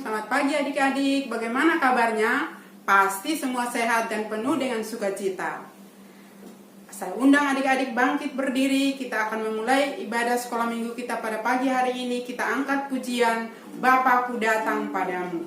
Selamat pagi adik-adik, bagaimana kabarnya? Pasti semua sehat dan penuh dengan sukacita. Saya undang adik-adik bangkit berdiri. Kita akan memulai ibadah sekolah minggu kita pada pagi hari ini. Kita angkat pujian, Bapakku datang padamu.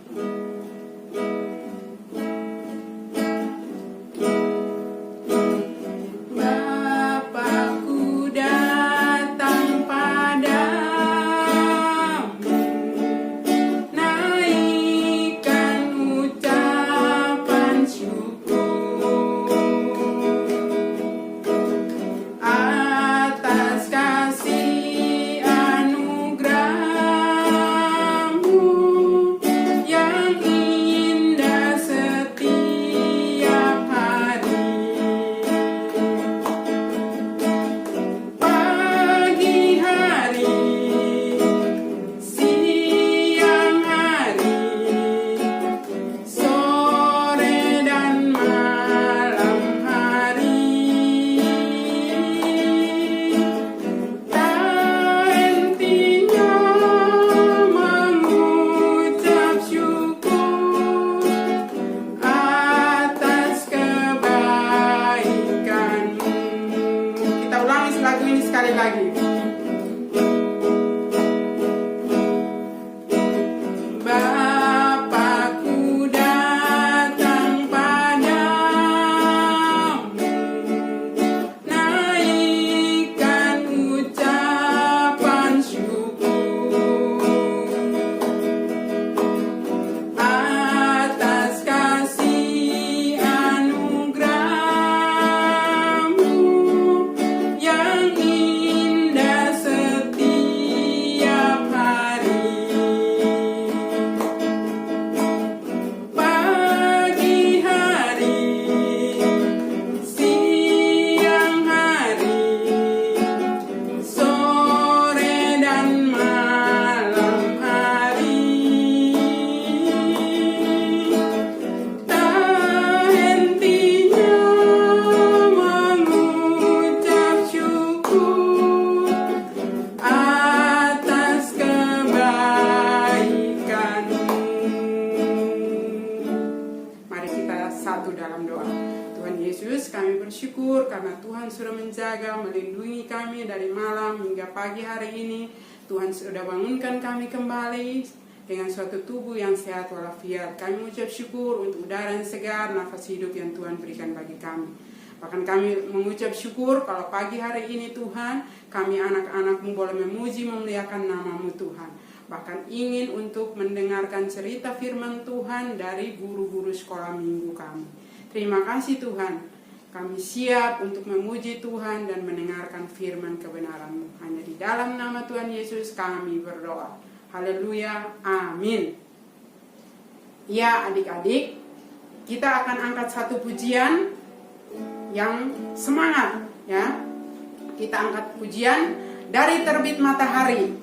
Melindungi kami dari malam hingga pagi hari ini. Tuhan sudah bangunkan kami kembali dengan suatu tubuh yang sehat walafiat. Kami mengucap syukur untuk udara yang segar, nafas hidup yang Tuhan berikan bagi kami. Bahkan kami mengucap syukur kalau pagi hari ini Tuhan, kami anak-anak-Mu boleh memuji memuliakan nama-Mu Tuhan. Bahkan ingin untuk mendengarkan cerita firman Tuhan dari guru-guru sekolah minggu kami. Terima kasih Tuhan. Kami siap untuk memuji Tuhan dan mendengarkan firman kebenaran-Mu. Hanya di dalam nama Tuhan Yesus kami berdoa. Haleluya, amin. Ya adik-adik, kita akan angkat satu pujian yang semangat. Ya, kita angkat pujian dari Terbit Matahari.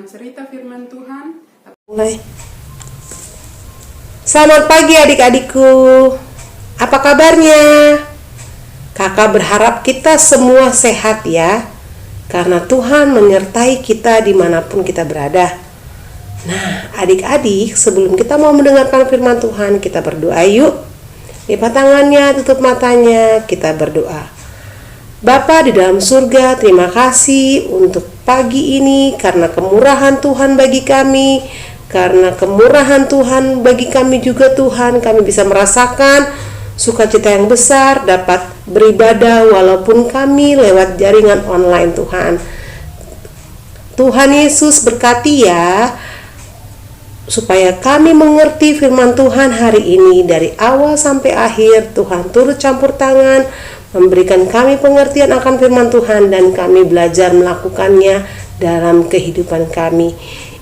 Cerita firman Tuhan. Mulai. Selamat pagi adik-adikku. Apa kabarnya? Kakak berharap kita semua sehat ya. Karena Tuhan menyertai kita dimanapun kita berada. Nah, adik-adik, sebelum kita mau mendengarkan firman Tuhan, kita berdoa yuk. Lipat tangannya, tutup matanya, kita berdoa. Bapa di dalam surga, terima kasih untuk pagi ini karena kemurahan Tuhan bagi kami. Karena kemurahan Tuhan bagi kami juga Tuhan, kami bisa merasakan sukacita yang besar dapat beribadah walaupun kami lewat jaringan online Tuhan. Tuhan Yesus berkati ya, supaya kami mengerti firman Tuhan hari ini dari awal sampai akhir. Tuhan turut campur tangan, memberikan kami pengertian akan firman Tuhan dan kami belajar melakukannya dalam kehidupan kami.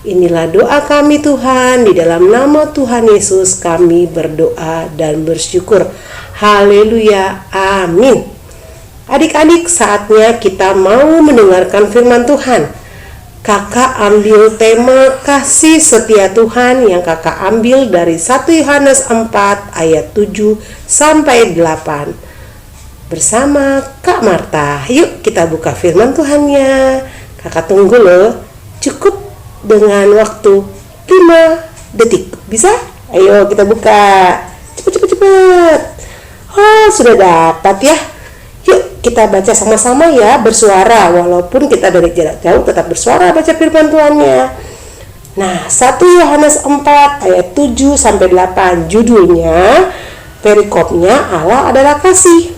Inilah doa kami Tuhan, di dalam nama Tuhan Yesus kami berdoa dan bersyukur. Haleluya, amin. Adik-adik, saatnya kita mau mendengarkan firman Tuhan. Kakak ambil tema kasih setia Tuhan yang kakak ambil dari 1 Yohanes 4 ayat 7 sampai 8 bersama Kak Marta. Yuk kita buka firman Tuhannya. Kakak tunggu loh. Cukup dengan waktu 5 detik. Bisa? Ayo kita buka. Cepet. Oh, sudah dapat ya. Yuk kita baca sama-sama ya, bersuara. Walaupun kita dari jarak jauh tetap bersuara baca firman Tuhannya. Nah, 1 Yohanes 4 ayat 7 sampai 8 judulnya, perikopnya Allah adalah kasih.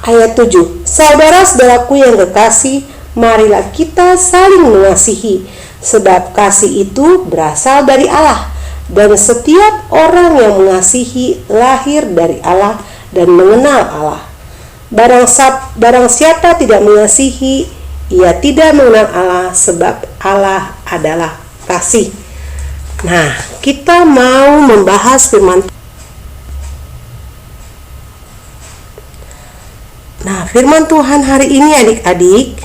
Ayat 7. Saudara-saudaraku yang kekasih, marilah kita saling mengasihi, sebab kasih itu berasal dari Allah, dan setiap orang yang mengasihi lahir dari Allah dan mengenal Allah. Barang siapa tidak mengasihi, ia tidak mengenal Allah, sebab Allah adalah kasih. Nah, kita mau membahas firman. Nah, firman Tuhan hari ini adik-adik.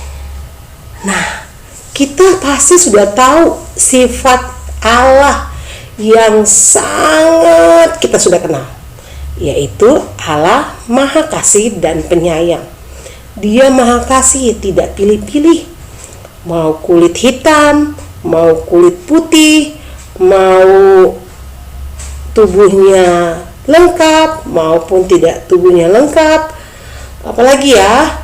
Nah, kita pasti sudah tahu sifat Allah yang sangat kita sudah kenal, yaitu Allah Maha Kasih dan Penyayang. Dia Maha Kasih, tidak pilih-pilih. Mau kulit hitam, mau kulit putih, mau tubuhnya lengkap maupun tidak tubuhnya lengkap. Apalagi ya,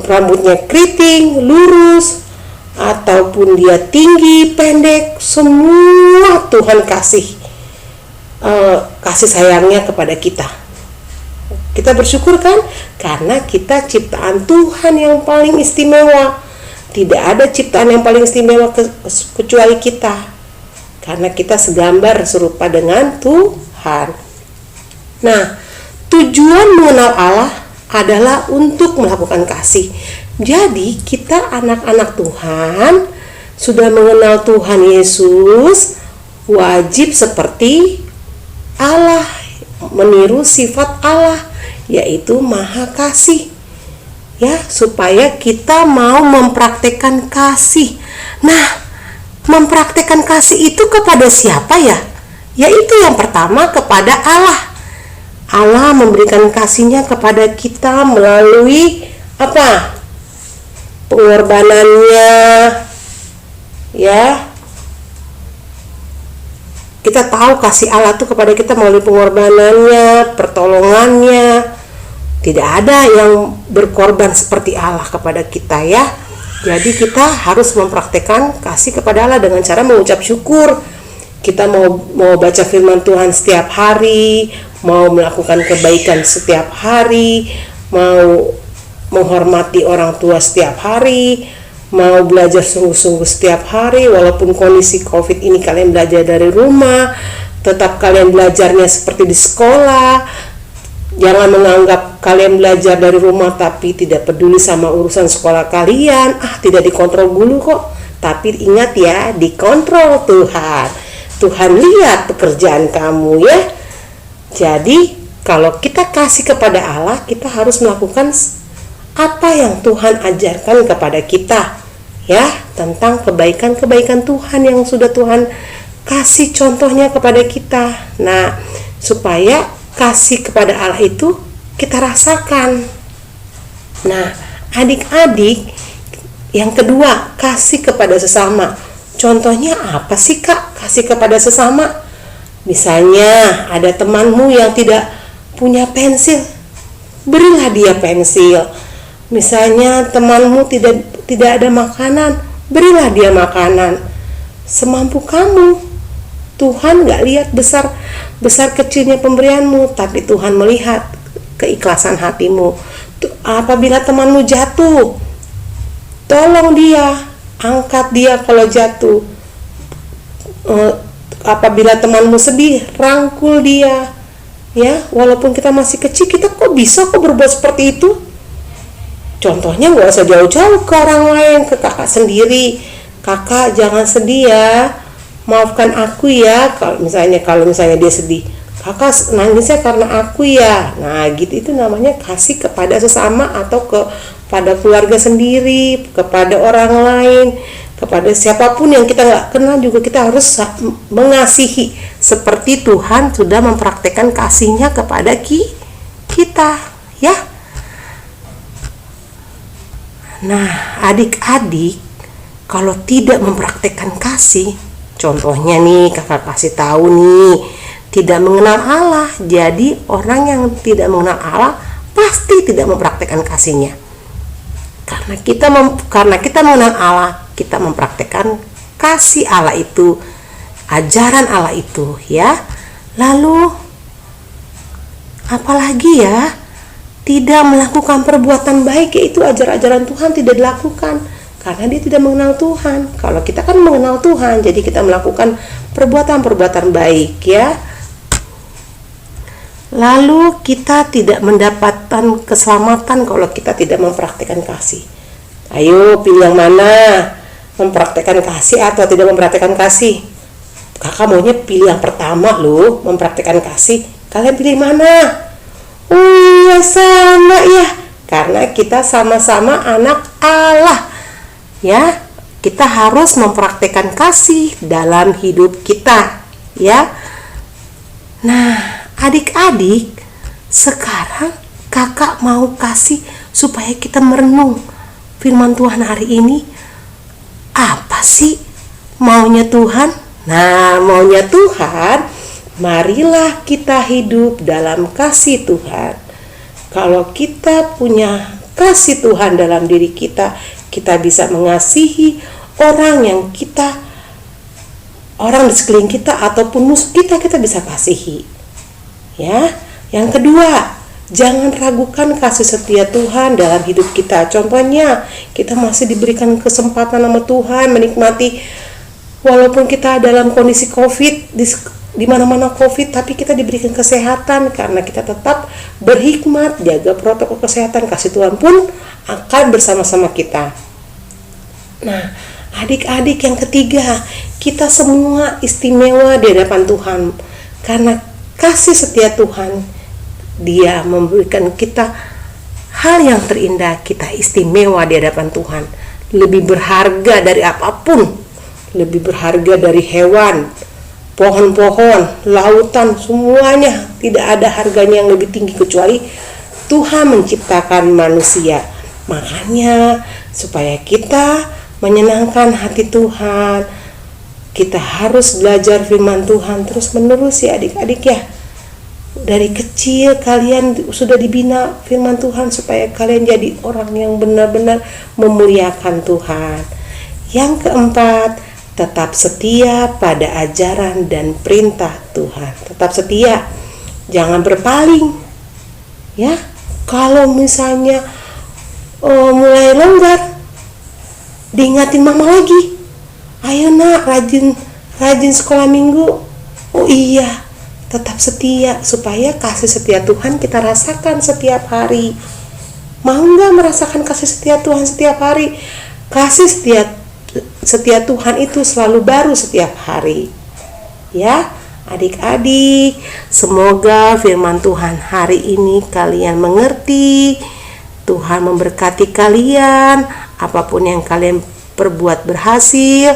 rambutnya keriting, lurus, ataupun dia tinggi, pendek, semua Tuhan kasih sayangnya kepada kita. Kita bersyukur kan? Karena kita ciptaan Tuhan yang paling istimewa. Tidak ada ciptaan yang paling istimewa kecuali kita. Karena kita segambar serupa dengan Tuhan. Nah, tujuan mengenal Allah adalah untuk melakukan kasih. Jadi kita anak-anak Tuhan sudah mengenal Tuhan Yesus, wajib seperti Allah, meniru sifat Allah, yaitu Maha Kasih. Ya, supaya kita mau mempraktekkan kasih. Nah, mempraktekkan kasih itu kepada siapa ya? Yaitu yang pertama kepada Allah. Allah memberikan kasih-Nya kepada kita melalui apa? Pengorbanannya. Ya. Kita tahu kasih Allah itu kepada kita melalui pengorbanannya, pertolongannya. Tidak ada yang berkorban seperti Allah kepada kita ya. Jadi kita harus mempraktekkan kasih kepada Allah dengan cara mengucap syukur. Kita mau baca firman Tuhan setiap hari, mau melakukan kebaikan setiap hari, mau menghormati orang tua setiap hari, mau belajar sungguh-sungguh setiap hari. Walaupun kondisi COVID ini kalian belajar dari rumah, tetap kalian belajarnya seperti di sekolah. Jangan menganggap kalian belajar dari rumah tapi tidak peduli sama urusan sekolah kalian. Tidak dikontrol dulu kok. Tapi ingat ya, dikontrol Tuhan. Tuhan lihat pekerjaan kamu ya. Jadi kalau kita kasih kepada Allah, kita harus melakukan apa yang Tuhan ajarkan kepada kita ya, tentang kebaikan-kebaikan Tuhan yang sudah Tuhan kasih contohnya kepada kita. Nah, supaya kasih kepada Allah itu kita rasakan. Nah, adik-adik, yang kedua, kasih kepada sesama. Contohnya apa sih Kak? Kasih kepada sesama. Misalnya ada temanmu yang tidak punya pensil, berilah dia pensil. Misalnya temanmu tidak ada makanan, berilah dia makanan. Semampu kamu. Tuhan gak lihat besar kecilnya pemberianmu, tapi Tuhan melihat keikhlasan hatimu. Apabila temanmu jatuh, tolong dia, angkat dia kalau jatuh. Apabila temanmu sedih, rangkul dia. Ya, walaupun kita masih kecil, kita bisa berbuat seperti itu. Contohnya gak usah jauh-jauh ke orang lain, ke kakak sendiri. Kakak jangan sedih ya, maafkan aku ya. Kalau misalnya dia sedih, kakak nangisnya karena aku ya. Nah gitu, itu namanya kasih kepada sesama atau kepada keluarga sendiri, kepada orang lain, kepada siapapun yang kita nggak kenal juga kita harus mengasihi seperti Tuhan sudah mempraktekkan kasihnya kepada kita ya. Nah adik-adik, kalau tidak mempraktekkan kasih, contohnya nih kakak kasih tahu nih, tidak mengenal Allah. Jadi orang yang tidak mengenal Allah pasti tidak mempraktekkan kasihnya. Karena kita mengenal Allah, kita mempraktekkan kasih Allah itu, ajaran Allah itu ya. Lalu apalagi ya, tidak melakukan perbuatan baik, yaitu ajaran Tuhan tidak dilakukan karena dia tidak mengenal Tuhan. Kalau kita kan mengenal Tuhan, jadi kita melakukan perbuatan baik ya. Lalu kita tidak mendapatkan keselamatan kalau kita tidak mempraktikkan kasih. Ayo pilih yang mana, mempraktikkan kasih atau tidak mempraktikkan kasih? Kakak maunya pilih yang pertama loh, mempraktikkan kasih. Kalian pilih mana? Oh iya sama ya, karena kita sama-sama anak Allah ya. Kita harus mempraktikkan kasih dalam hidup kita ya. Nah adik-adik, sekarang kakak mau kasih supaya kita merenung firman Tuhan hari ini. Apa sih maunya Tuhan? Nah, maunya Tuhan, marilah kita hidup dalam kasih Tuhan. Kalau kita punya kasih Tuhan dalam diri kita, kita bisa mengasihi orang di sekeliling kita ataupun musuh kita bisa kasihi. Ya, yang kedua, jangan ragukan kasih setia Tuhan dalam hidup kita. Contohnya, kita masih diberikan kesempatan sama Tuhan menikmati, walaupun kita dalam kondisi COVID, di mana-mana COVID, tapi kita diberikan kesehatan karena kita tetap berhikmat, jaga protokol kesehatan. Kasih Tuhan pun akan bersama-sama kita. Nah, adik-adik, yang ketiga, kita semua istimewa di hadapan Tuhan karena kasih setia Tuhan. Dia memberikan kita hal yang terindah. Kita istimewa di hadapan Tuhan, lebih berharga dari apapun, lebih berharga dari hewan, pohon-pohon, lautan, semuanya. Tidak ada harganya yang lebih tinggi kecuali Tuhan menciptakan manusia. Makanya supaya kita menyenangkan hati Tuhan, kita harus belajar firman Tuhan terus menerus ya adik-adik ya. Dari kecil kalian sudah dibina firman Tuhan supaya kalian jadi orang yang benar-benar memuliakan Tuhan. Yang keempat, tetap setia pada ajaran dan perintah Tuhan. Tetap setia, jangan berpaling ya. Kalau misalnya mulai longgar, diingatin mama lagi, ayo nak rajin sekolah minggu. Oh iya, tetap setia supaya kasih setia Tuhan kita rasakan setiap hari. Mau nggak merasakan kasih setia Tuhan setiap hari? Kasih setia Tuhan itu selalu baru setiap hari ya adik-adik. Semoga firman Tuhan hari ini kalian mengerti. Tuhan memberkati kalian, apapun yang kalian perbuat berhasil.